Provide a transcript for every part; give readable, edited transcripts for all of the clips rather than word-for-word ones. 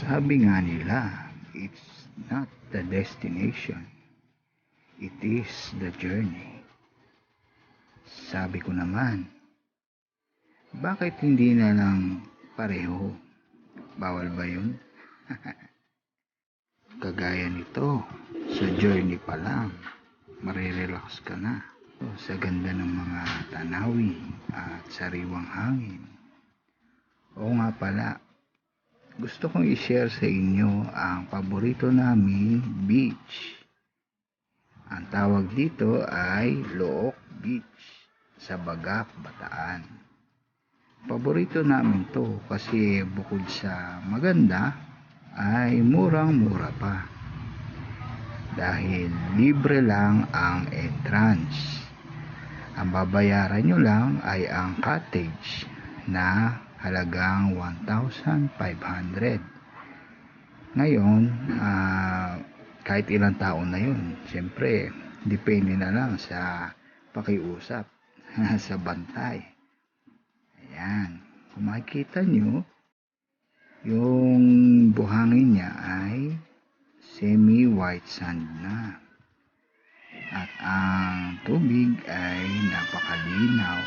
Sabi nga nila, it's not the destination, it is the journey. Sabi ko naman, bakit hindi na lang pareho? Bawal ba yun? Kagaya nito, sa journey pa lang, marirelax ka na. Sa ganda ng mga tanawin at sariwang hangin. Oo nga pala, gusto kong i-share sa inyo ang paborito naming beach. Ang tawag dito ay Look Beach sa Bagac, Bataan. Paborito namin to kasi bukod sa maganda ay murang-mura pa. Dahil libre lang ang entrance. Ang babayaran nyo lang ay ang cottage na halagang 1,500. Ngayon, kahit ilang taon na yun, siyempre, depende na lang sa pakiusap sa bantay. Ayan, kung makikita nyo, yung buhangin niya ay semi-white sand na. At ang tubig ay napakalinaw.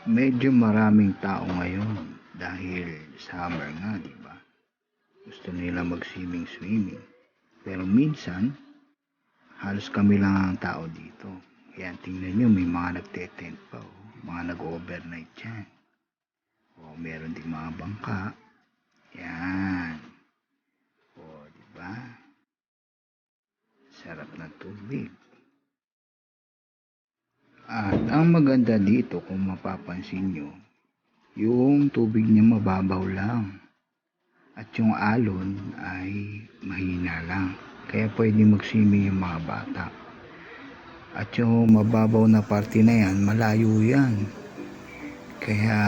Medyo maraming tao ngayon dahil summer nga, di ba? Gusto nila mag-swimming. Pero minsan, halos kami lang ang tao dito. Kaya tingnan nyo, may mga nagte-tent pa, mga nag-overnight dyan. Meron ding mga bangka. Yan. Di ba? Sarap ng tubig. At ang maganda dito, kung mapapansin nyo, yung tubig niya mababaw lang. At yung alon ay mahina lang. Kaya pwede mag-swimming yung mga bata. At yung mababaw na parte na yan, malayo yan. Kaya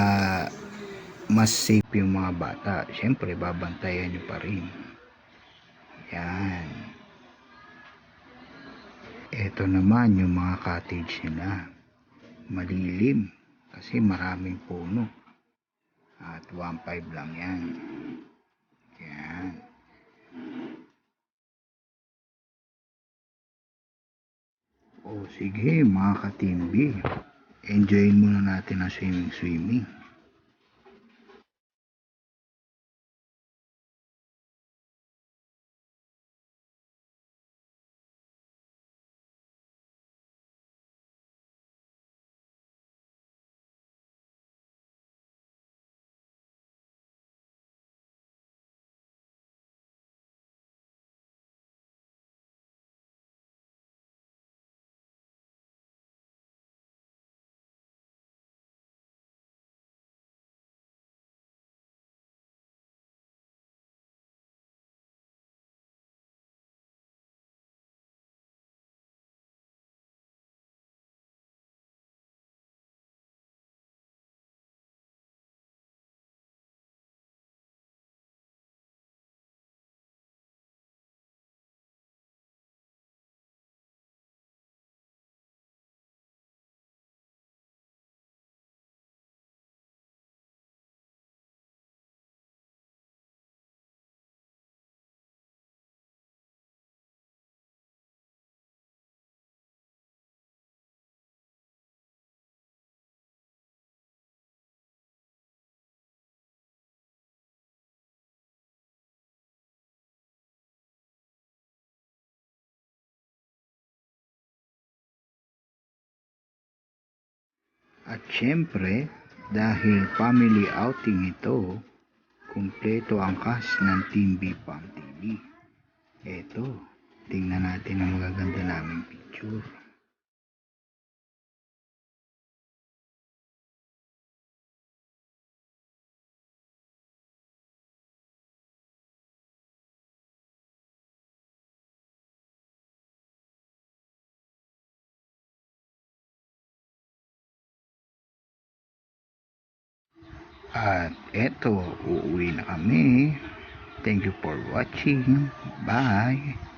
mas safe yung mga bata. Siyempre, babantayan nyo pa rin. Yan. Ito naman yung mga cottage nila. Malilim kasi maraming puno. At 1,500 lang yan. Yan. Sige mga katimbi. Enjoyin muna natin ang swimming. At syempre, dahil family outing ito, kumpleto ang cast ng Team Bpam TV. Eto, tingnan natin ang magaganda naming picture. At eto, uuwi na kami. Thank you for watching. Bye!